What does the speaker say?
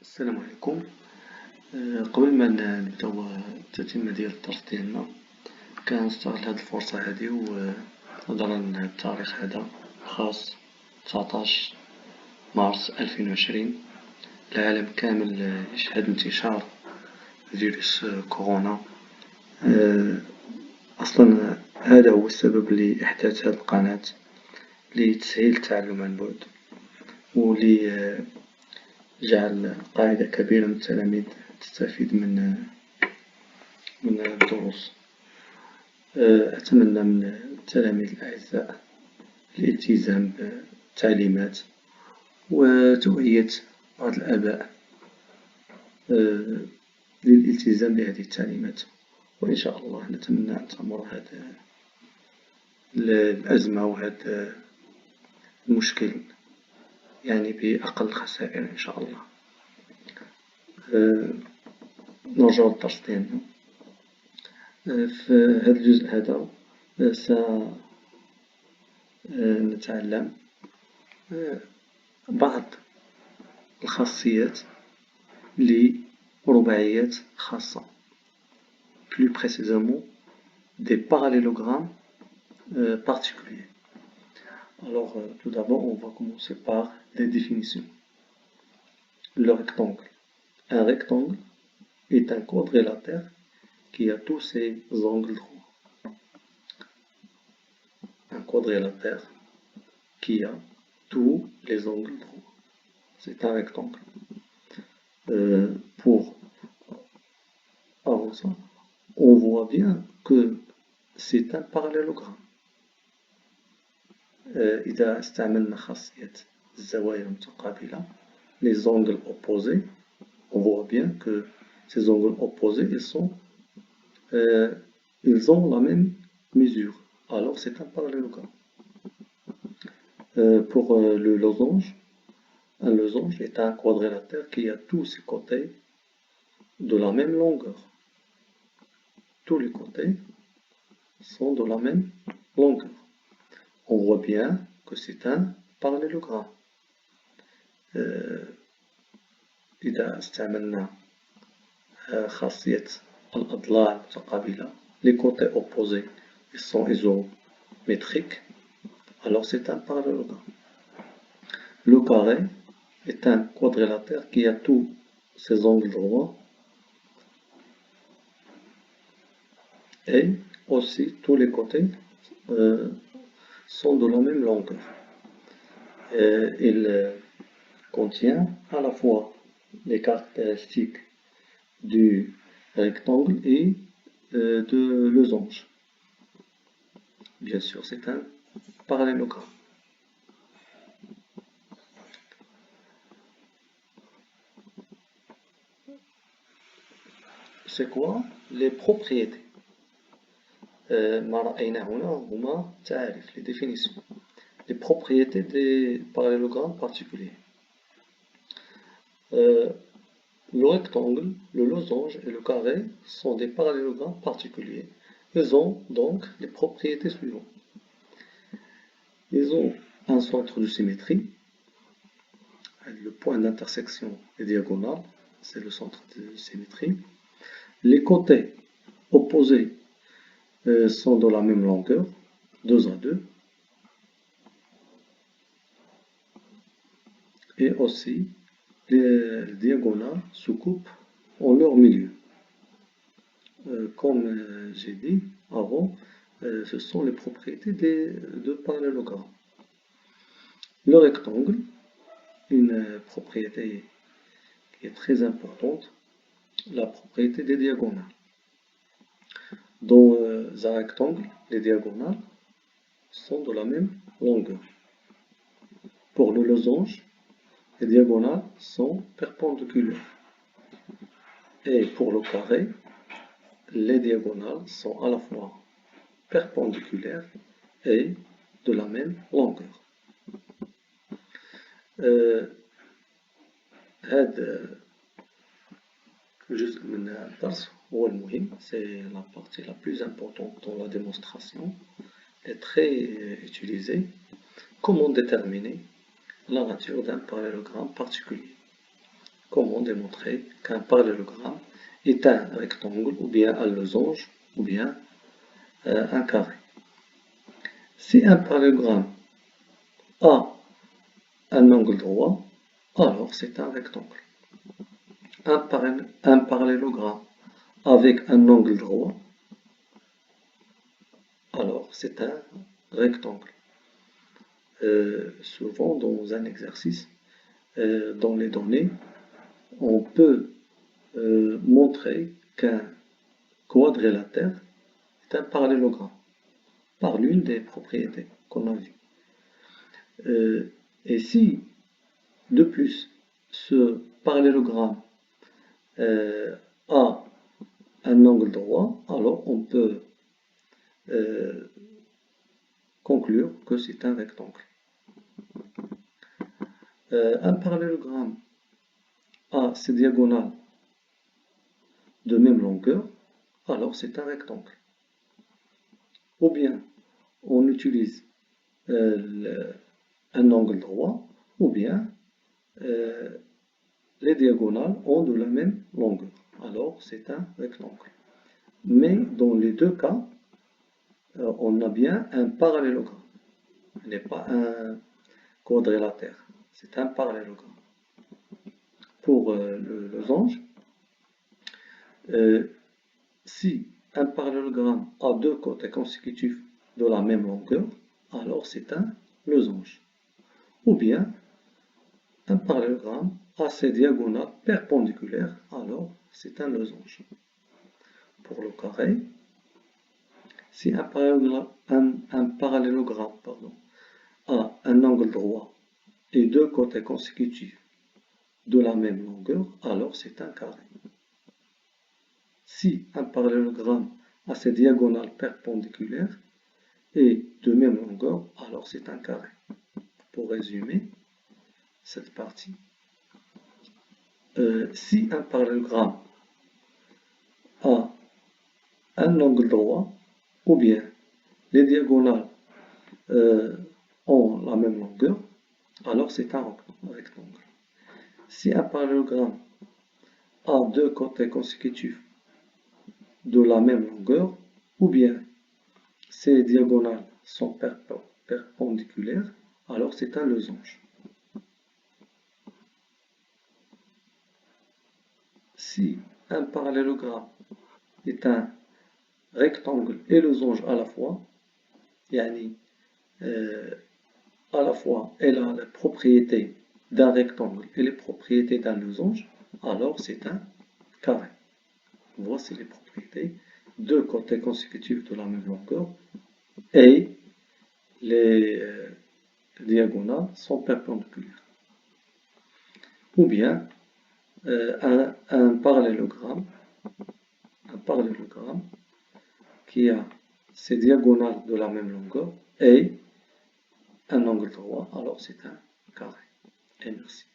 السلام عليكم. قبل ما نبداو التتمة ديال الدرس ديالنا كنستغل هاد الفرصة هادي ونهضر عن التاريخ هذا الخاص 19 مارس 2020. العالم كامل يشهد انتشار فيروس كورونا. أصلا هذا هو السبب لإحداث هذه القناة لتسهيل التعلم عن بعد ولجعل قاعدة كبيرة من التلاميذ تستفيد من الدروس. أتمنى من التلاميذ الأعزاء الالتزام بالتعليمات وتوعية بعض الآباء للالتزام بهذه التعليمات، وإن شاء الله نتمنى أن تمر هذه الأزمة وهذا المشكل يعني بأقل خسائر إن شاء الله. نرجع للدرس ديالنا. في هذا الجزء هذا سنتعلم بعض الخاصيات لرباعيات خاصة، plus précisément des parallélogrammes particuliers. Alors tout d'abord on va commencer par les définitions. Le rectangle. Un rectangle est un quadrilatère qui a tous ses angles droits. Un quadrilatère qui a tous les angles droits. C'est un rectangle. Pour avancer, on voit bien que c'est un parallélogramme. إذا استعملنا خاصية الزوايا المتقابلة les angles opposés, on voit bien que ces angles opposés ils ont la même mesure, alors c'est un parallélogramme. Pour le losange, un losange est un quadrilatère qui a tous ses côtés de la même longueur. Tous les côtés sont de la même longueur. On voit bien que c'est un parallélogramme. إذا استعملنا خاصية الأضلاع المتقابلة les côtés opposés ils sont isométriques, alors c'est un parallélogramme. Le carré est un quadrilatère qui a tous ses angles droits et aussi tous les côtés sont de la même longueur. Il contient à la fois les caractéristiques du rectangle et de losange. Bien sûr, c'est un parallélogramme. C'est quoi les propriétés? ما رأينا هنا هما تعاريف les définitions. Les propriétés des parallélogrammes particuliers. Le rectangle, le losange et le carré sont des parallélogrammes particuliers. Ils ont donc les propriétés suivantes. Ils ont un centre de symétrie. Le point d'intersection est diagonal, c'est le centre de symétrie. Les côtés opposés sont de la même longueur, 2 à 2. Et aussi, les diagonales se coupent en leur milieu. Comme j'ai dit avant, ce sont les propriétés des deux parallélogrammes. Le rectangle, une propriété qui est très importante, la propriété des diagonales. Dans un rectangle, les diagonales sont de la même longueur. Pour le losange, les diagonales sont perpendiculaires. Et pour le carré, les diagonales sont à la fois perpendiculaires et de la même longueur. هذا الجزء من الدرس هو المهم, c'est la partie la plus importante dans la démonstration, est très utilisée. Comment déterminer la nature d'un parallélogramme particulier? comment démontrer qu'un parallélogramme est un rectangle ou bien un losange ou bien un carré. Si un parallélogramme a un angle droit, alors c'est un rectangle. Un parallélogramme avec un angle droit, alors c'est un rectangle. Souvent dans un exercice, dans les données, on peut montrer qu'un quadrilatère est un parallélogramme par l'une des propriétés qu'on a vues. Et si, de plus, ce parallélogramme a un angle droit, alors on peut conclure que c'est un rectangle. Un parallélogramme a ses diagonales de même longueur, alors c'est un rectangle. Ou bien on utilise un angle droit, ou bien les diagonales ont de la même longueur, alors c'est un rectangle. Mais dans les deux cas, on a bien un parallélogramme, ce n'est pas un quadrilatère, c'est un parallélogramme. Pour le losange, si un parallélogramme a deux côtés consécutifs de la même longueur, alors c'est un losange. Ou bien, un parallélogramme a ses diagonales perpendiculaires, alors c'est un losange. Pour le carré, si un parallélogramme a un angle droit et deux côtés consécutifs de la même longueur, alors c'est un carré. Si un parallélogramme a ses diagonales perpendiculaires et de même longueur, alors c'est un carré. Pour résumer cette partie, si un parallélogramme a un angle droit, ou bien les diagonales ont la même longueur, alors c'est un rectangle. Si un parallélogramme a deux côtés consécutifs de la même longueur, ou bien ses diagonales sont perpendiculaires, alors c'est un losange. Si un parallélogramme est un rectangle et losange à la fois, yani, à la fois elle a les propriétés d'un rectangle et les propriétés d'un losange, alors c'est un carré. Voici les propriétés. Deux côtés consécutifs de la même longueur et les diagonales sont perpendiculaires. Ou bien un parallélogramme qui a ses diagonales de la même longueur et un angle droit, alors c'est un carré. Et merci.